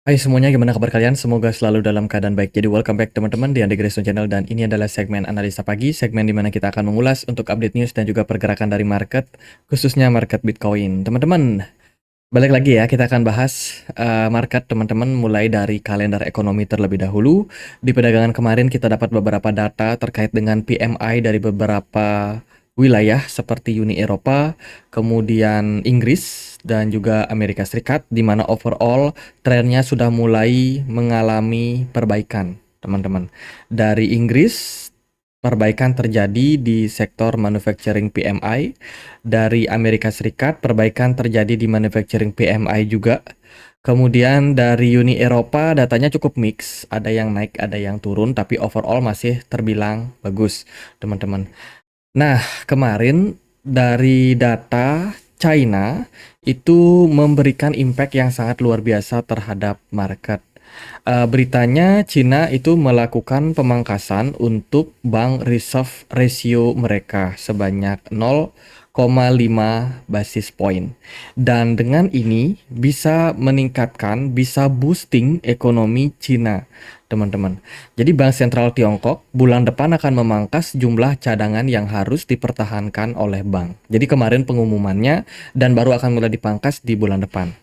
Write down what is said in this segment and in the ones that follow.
Hai semuanya, gimana kabar kalian? Semoga selalu dalam keadaan baik. Jadi welcome back teman-teman di Andi Grayson Channel, dan ini adalah segmen analisa pagi, segmen di mana kita akan mengulas untuk update news dan juga pergerakan dari market, khususnya market Bitcoin. Teman-teman, balik lagi ya, kita akan bahas market teman-teman, mulai dari kalender ekonomi terlebih dahulu. Di perdagangan kemarin kita dapat beberapa data terkait dengan PMI dari beberapa wilayah seperti Uni Eropa, kemudian Inggris, dan juga Amerika Serikat, di mana overall trennya sudah mulai mengalami perbaikan, teman-teman. Dari Inggris, perbaikan terjadi di sektor manufacturing PMI. Dari Amerika Serikat, perbaikan terjadi di manufacturing PMI juga. Kemudian dari Uni Eropa, datanya cukup mix, ada yang naik, ada yang turun, tapi overall masih terbilang bagus, teman-teman. Nah, kemarin dari data China itu memberikan impact yang sangat luar biasa terhadap market. Beritanya Cina itu melakukan pemangkasan untuk bank reserve ratio mereka sebanyak 0,5 basis point. Dan dengan ini bisa meningkatkan, bisa boosting ekonomi Cina, teman-teman. Jadi Bank Sentral Tiongkok bulan depan akan memangkas jumlah cadangan yang harus dipertahankan oleh bank. Jadi kemarin pengumumannya, dan baru akan mulai dipangkas di bulan depan.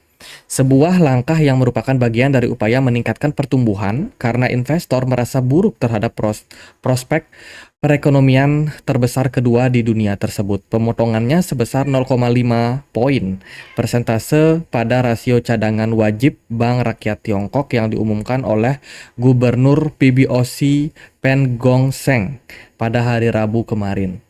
Sebuah langkah yang merupakan bagian dari upaya meningkatkan pertumbuhan karena investor merasa buruk terhadap prospek perekonomian terbesar kedua di dunia tersebut. Pemotongannya sebesar 0,5 poin persentase pada rasio cadangan wajib Bank Rakyat Tiongkok yang diumumkan oleh Gubernur PBOC Pen Gongsheng pada hari Rabu kemarin.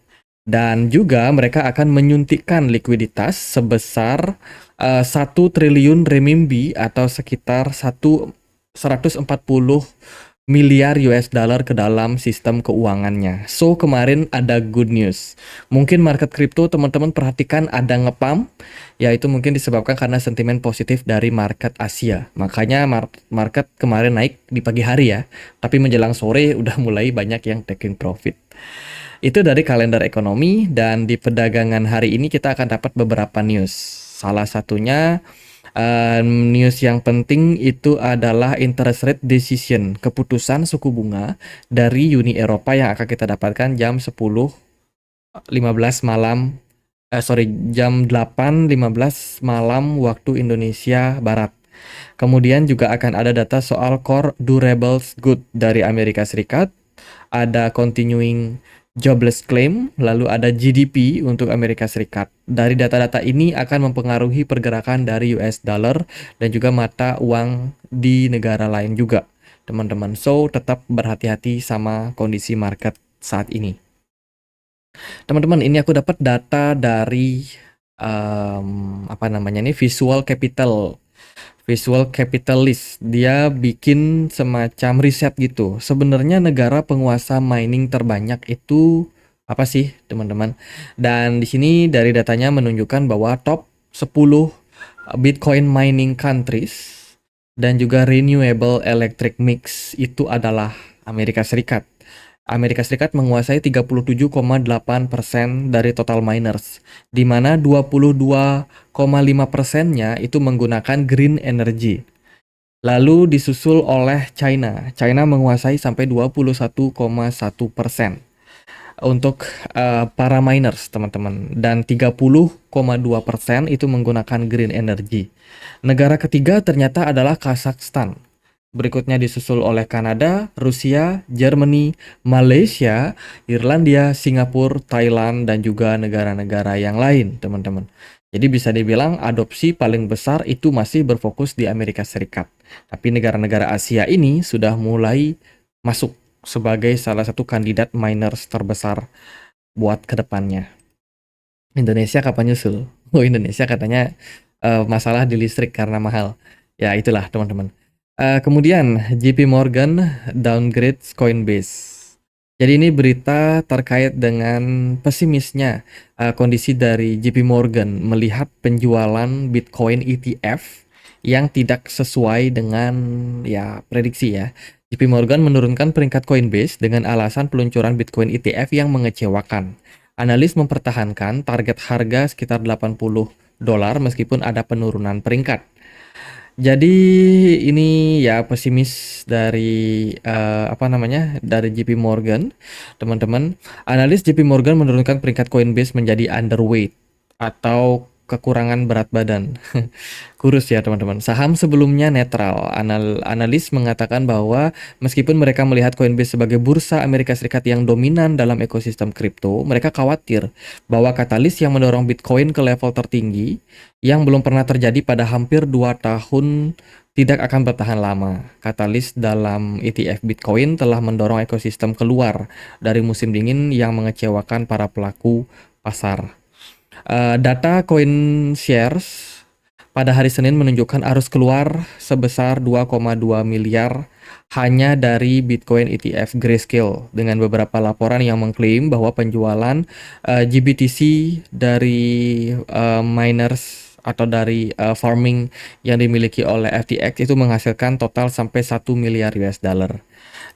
Dan juga mereka akan menyuntikkan likuiditas sebesar 1 triliun renminbi atau sekitar 140 miliar US dollar ke dalam sistem keuangannya. So, kemarin ada good news. Mungkin market kripto teman-teman perhatikan ada ngepump, yaitu mungkin disebabkan karena sentimen positif dari market Asia. Makanya market kemarin naik di pagi hari ya, tapi menjelang sore udah mulai banyak yang taking profit. Itu dari kalender ekonomi, dan di perdagangan hari ini kita akan dapat beberapa news. Salah satunya news yang penting itu adalah interest rate decision, keputusan suku bunga dari Uni Eropa yang akan kita dapatkan jam 10.15 malam, jam 8.15 malam waktu Indonesia Barat. Kemudian juga akan ada data soal core durables good dari Amerika Serikat, ada continuing jobless claim, lalu ada GDP untuk Amerika Serikat. Dari data-data ini akan mempengaruhi pergerakan dari US dollar dan juga mata uang di negara lain juga, teman-teman. So, tetap berhati-hati sama kondisi market saat ini. Teman-teman, ini aku dapat data dari apa namanya ini, Visual Capitalist. Dia bikin semacam riset gitu. Sebenarnya negara penguasa mining terbanyak itu apa sih, teman-teman? Dan di sini dari datanya menunjukkan bahwa top 10 Bitcoin mining countries dan juga renewable electric mix itu adalah Amerika Serikat. Amerika Serikat menguasai 37,8% dari total miners, di mana 22,5%-nya itu menggunakan green energy. Lalu disusul oleh China. China menguasai sampai 21,1% untuk para miners, teman-teman. Dan 30,2% itu menggunakan green energy. Negara ketiga ternyata adalah Kazakhstan. Berikutnya disusul oleh Kanada, Rusia, Germany, Malaysia, Irlandia, Singapura, Thailand, dan juga negara-negara yang lain, teman-teman. Jadi bisa dibilang adopsi paling besar itu masih berfokus di Amerika Serikat. Tapi negara-negara Asia ini sudah mulai masuk sebagai salah satu kandidat miners terbesar buat kedepannya. Indonesia kapan nyusul? Oh, Indonesia katanya masalah di listrik karena mahal. Ya itulah, teman-teman. Kemudian JP Morgan downgrades Coinbase. Jadi ini berita terkait dengan pesimisnya kondisi dari JP Morgan melihat penjualan Bitcoin ETF yang tidak sesuai dengan ya prediksi ya. JP Morgan menurunkan peringkat Coinbase dengan alasan peluncuran Bitcoin ETF yang mengecewakan. Analis mempertahankan target harga sekitar $80 meskipun ada penurunan peringkat. Jadi ini ya pesimis dari apa namanya dari JP Morgan, teman-teman. Analis JP Morgan menurunkan peringkat Coinbase menjadi underweight atau kekurangan berat badan. Kurus ya teman-teman. Saham sebelumnya netral. Analis mengatakan bahwa meskipun mereka melihat Coinbase sebagai bursa Amerika Serikat yang dominan dalam ekosistem kripto, mereka khawatir bahwa katalis yang mendorong Bitcoin ke level tertinggi yang belum pernah terjadi pada hampir 2 tahun tidak akan bertahan lama. Katalis dalam ETF Bitcoin telah mendorong ekosistem keluar dari musim dingin yang mengecewakan para pelaku pasar. Data CoinShares pada hari Senin menunjukkan arus keluar sebesar 2,2 miliar hanya dari Bitcoin ETF Grayscale, dengan beberapa laporan yang mengklaim bahwa penjualan GBTC dari miners atau dari farming yang dimiliki oleh FTX itu menghasilkan total sampai 1 miliar US dollar.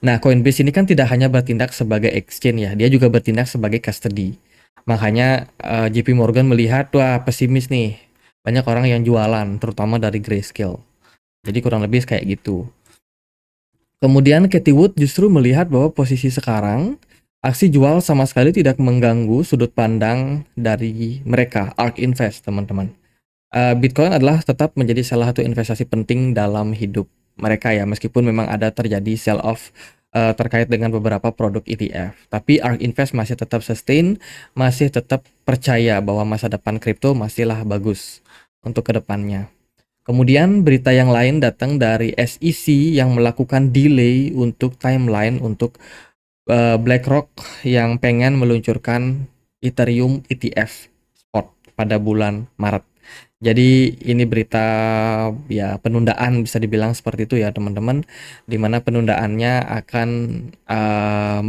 Nah, Coinbase ini kan tidak hanya bertindak sebagai exchange ya, dia juga bertindak sebagai custody. Makanya JP Morgan melihat, wah pesimis nih, banyak orang yang jualan, terutama dari Grayscale. Jadi kurang lebih kayak gitu. Kemudian Cathie Wood justru melihat bahwa posisi sekarang, aksi jual sama sekali tidak mengganggu sudut pandang dari mereka, ARK Invest, teman-teman. Bitcoin adalah tetap menjadi salah satu investasi penting dalam hidup mereka ya, meskipun memang ada terjadi sell off terkait dengan beberapa produk ETF. Tapi ARK Invest masih tetap sustain, masih tetap percaya bahwa masa depan kripto masihlah bagus untuk kedepannya. Kemudian berita yang lain datang dari SEC yang melakukan delay untuk timeline untuk BlackRock yang pengen meluncurkan Ethereum ETF spot pada bulan Maret. Jadi ini berita ya penundaan, bisa dibilang seperti itu ya teman-teman, dimana penundaannya akan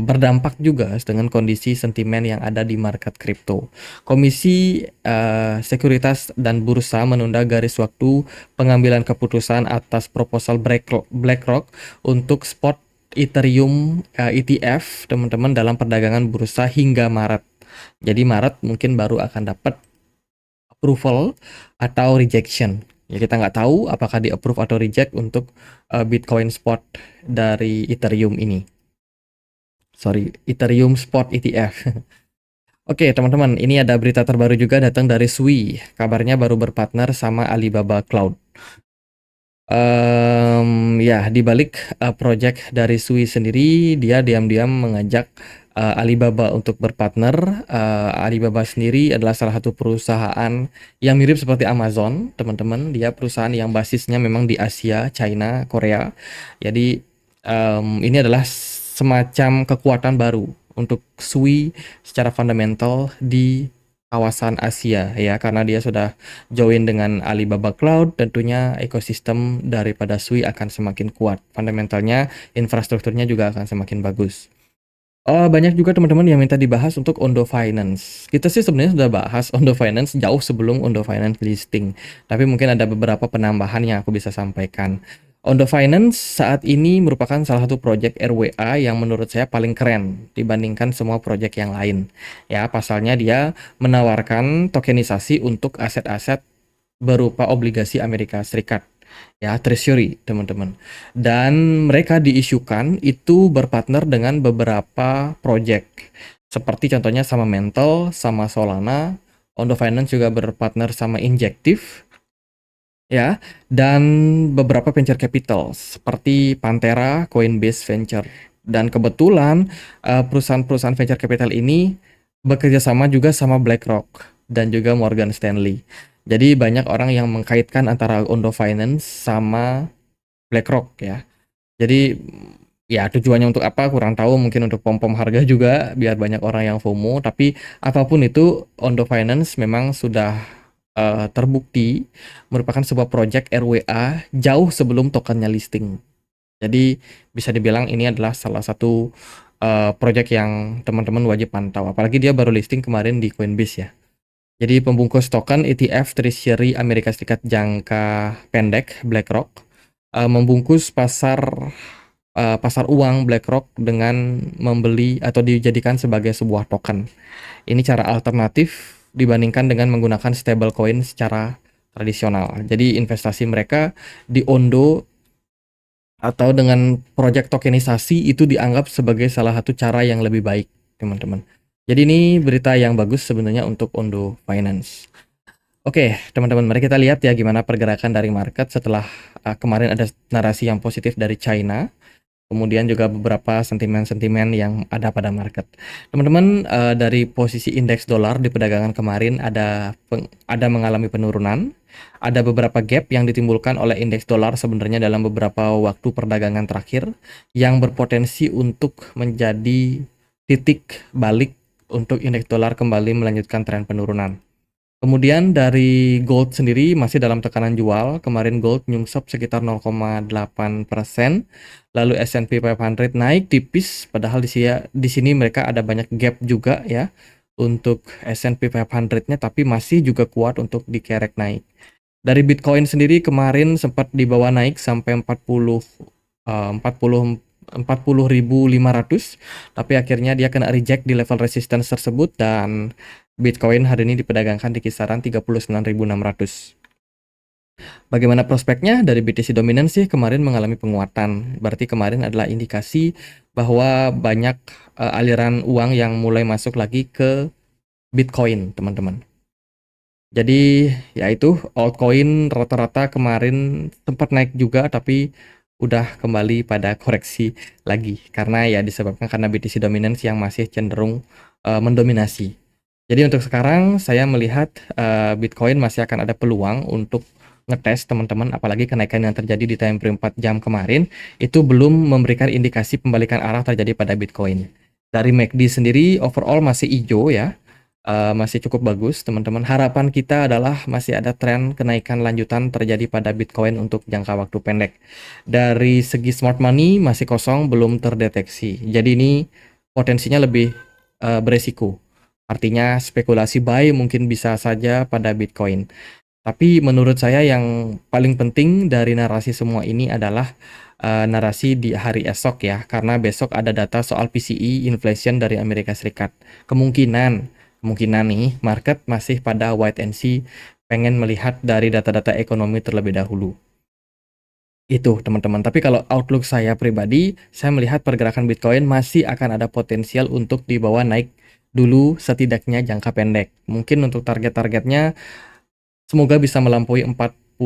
berdampak juga dengan kondisi sentimen yang ada di market kripto. Komisi Sekuritas dan Bursa menunda garis waktu pengambilan keputusan atas proposal BlackRock untuk spot Ethereum ETF teman-teman dalam perdagangan bursa hingga Maret. Jadi Maret mungkin baru akan dapat approval atau rejection. Ya kita nggak tahu apakah di approve atau reject untuk Bitcoin spot dari Ethereum ini. Sorry, Ethereum spot ETF. Oke teman-teman, ini ada berita terbaru juga datang dari Sui. Kabarnya baru berpartner sama Alibaba Cloud. Ya, di balik project dari Sui sendiri, dia diam-diam mengajak Alibaba untuk berpartner. Alibaba sendiri adalah salah satu perusahaan yang mirip seperti Amazon, teman-teman. Dia perusahaan yang basisnya memang di Asia, China, Korea. Jadi ini adalah semacam kekuatan baru untuk Sui secara fundamental di kawasan Asia ya, karena dia sudah join dengan Alibaba Cloud. Tentunya ekosistem daripada Sui akan semakin kuat, fundamentalnya, infrastrukturnya juga akan semakin bagus. Banyak juga teman-teman yang minta dibahas untuk Ondo Finance. Kita sih sebenarnya sudah bahas Ondo Finance jauh sebelum Ondo Finance listing, tapi mungkin ada beberapa penambahan yang aku bisa sampaikan. Ondo Finance saat ini merupakan salah satu proyek RWA yang menurut saya paling keren dibandingkan semua proyek yang lain. Ya, pasalnya dia menawarkan tokenisasi untuk aset-aset berupa obligasi Amerika Serikat. Ya, treasury, teman-teman. Dan mereka diisukan itu berpartner dengan beberapa proyek. Seperti contohnya sama Mental, sama Solana. Ondo Finance juga berpartner sama Injective, ya, dan beberapa venture capital seperti Pantera, Coinbase Venture. Dan kebetulan perusahaan-perusahaan venture capital ini bekerja sama juga sama BlackRock dan juga Morgan Stanley. Jadi banyak orang yang mengkaitkan antara Ondo Finance sama BlackRock ya. Jadi ya tujuannya untuk apa kurang tahu, mungkin untuk pom-pom harga juga biar banyak orang yang FOMO. Tapi apapun itu, Ondo Finance memang sudah terbukti merupakan sebuah project RWA jauh sebelum tokennya listing. Jadi bisa dibilang ini adalah salah satu project yang teman-teman wajib pantau. Apalagi dia baru listing kemarin di Coinbase ya. Jadi pembungkus token ETF Treasury Amerika Serikat jangka pendek BlackRock membungkus pasar uang BlackRock dengan membeli atau dijadikan sebagai sebuah token. Ini cara alternatif dibandingkan dengan menggunakan stablecoin secara tradisional. Jadi investasi mereka di Ondo atau dengan proyek tokenisasi itu dianggap sebagai salah satu cara yang lebih baik, teman-teman. Jadi ini berita yang bagus sebenarnya untuk Ondo Finance. Oke, teman-teman, mari kita lihat ya gimana pergerakan dari market setelah kemarin ada narasi yang positif dari China. Kemudian juga beberapa sentimen-sentimen yang ada pada market. Teman-teman, dari posisi indeks dolar di perdagangan kemarin ada mengalami penurunan. Ada beberapa gap yang ditimbulkan oleh indeks dolar sebenarnya dalam beberapa waktu perdagangan terakhir yang berpotensi untuk menjadi titik balik untuk indeks dolar kembali melanjutkan tren penurunan. Kemudian dari gold sendiri masih dalam tekanan jual. Kemarin gold nyungsep sekitar 0,8%. Lalu S&P 500 naik tipis, padahal di sini mereka ada banyak gap juga ya untuk S&P 500-nya, tapi masih juga kuat untuk dikerek naik. Dari Bitcoin sendiri kemarin sempat dibawa naik sampai 40.500, tapi akhirnya dia kena reject di level resistance tersebut dan Bitcoin hari ini diperdagangkan di kisaran 39.600. Bagaimana prospeknya? Dari BTC Dominance sih kemarin mengalami penguatan. Berarti kemarin adalah indikasi bahwa banyak aliran uang yang mulai masuk lagi ke Bitcoin, teman-teman. Jadi ya itu altcoin rata-rata kemarin sempat naik juga, tapi udah kembali pada koreksi lagi karena ya disebabkan karena BTC Dominance yang masih cenderung mendominasi. Jadi untuk sekarang saya melihat Bitcoin masih akan ada peluang untuk ngetes, teman-teman, apalagi kenaikan yang terjadi di time frame 4 jam kemarin itu belum memberikan indikasi pembalikan arah terjadi pada Bitcoin. Dari MACD sendiri overall masih hijau ya. Masih cukup bagus, teman-teman. Harapan kita adalah masih ada tren kenaikan lanjutan terjadi pada Bitcoin untuk jangka waktu pendek. Dari segi smart money masih kosong, belum terdeteksi. Jadi ini potensinya lebih beresiko. Artinya spekulasi buy mungkin bisa saja pada Bitcoin. Tapi menurut saya yang paling penting dari narasi semua ini adalah narasi di hari esok ya, karena besok ada data soal PCE inflation dari Amerika Serikat. Kemungkinan nih market masih pada wait and see, pengen melihat dari data-data ekonomi terlebih dahulu. Itu teman-teman. Tapi kalau outlook saya pribadi, saya melihat pergerakan Bitcoin masih akan ada potensial untuk dibawa naik dulu setidaknya jangka pendek. Mungkin untuk target-targetnya semoga bisa melampaui 40.500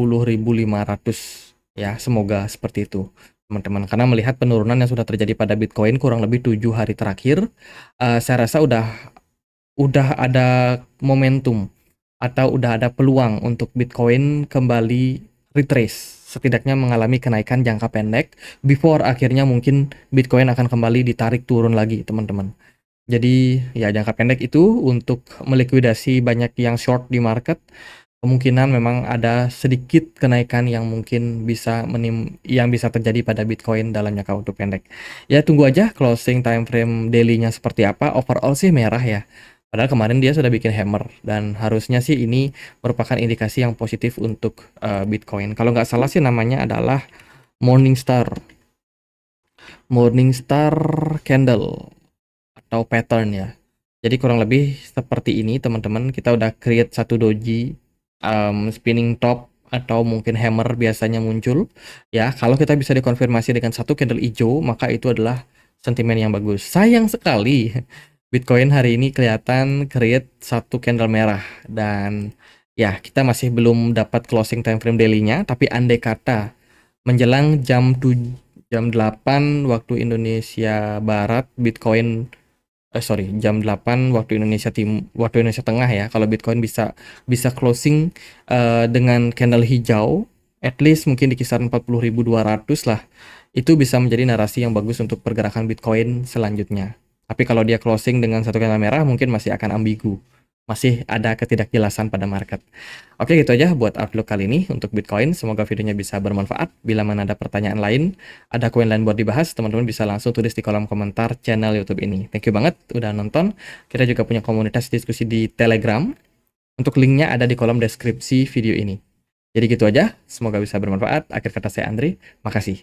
ya, semoga seperti itu teman-teman. Karena melihat penurunan yang sudah terjadi pada Bitcoin kurang lebih 7 hari terakhir, saya rasa udah ada momentum atau udah ada peluang untuk Bitcoin kembali retrace, setidaknya mengalami kenaikan jangka pendek before akhirnya mungkin Bitcoin akan kembali ditarik turun lagi, teman-teman. Jadi ya jangka pendek itu untuk melikuidasi banyak yang short di market. Kemungkinan memang ada sedikit kenaikan yang mungkin yang bisa terjadi pada Bitcoin dalam jangka waktu pendek. Ya tunggu aja closing time frame daily-nya seperti apa. Overall sih merah ya. Padahal kemarin dia sudah bikin hammer dan harusnya sih ini merupakan indikasi yang positif untuk Bitcoin. Kalau nggak salah sih namanya adalah Morningstar candle atau pattern ya. Jadi kurang lebih seperti ini, teman-teman. Kita udah create satu doji spinning top atau mungkin hammer biasanya muncul ya. Kalau kita bisa dikonfirmasi dengan satu candle hijau, maka itu adalah sentimen yang bagus. Sayang sekali Bitcoin hari ini kelihatan create satu candle merah dan ya kita masih belum dapat closing time frame daily-nya, tapi andai kata menjelang jam 8 waktu Indonesia Barat Bitcoin jam 8 waktu Indonesia Tengah ya, kalau Bitcoin bisa closing dengan candle hijau at least mungkin di kisaran 40.200 lah, itu bisa menjadi narasi yang bagus untuk pergerakan Bitcoin selanjutnya. Tapi kalau dia closing dengan satu candle merah mungkin masih akan ambigu, masih ada ketidakjelasan pada market. Oke, gitu aja buat outlook kali ini untuk Bitcoin. Semoga videonya bisa bermanfaat. Bila mana ada pertanyaan lain, ada koin lain buat dibahas, teman-teman bisa langsung tulis di kolom komentar channel YouTube ini. Thank you banget udah nonton. Kita juga punya komunitas diskusi di Telegram. Untuk linknya ada di kolom deskripsi video ini. Jadi gitu aja, semoga bisa bermanfaat. Akhir kata saya Andri, makasih.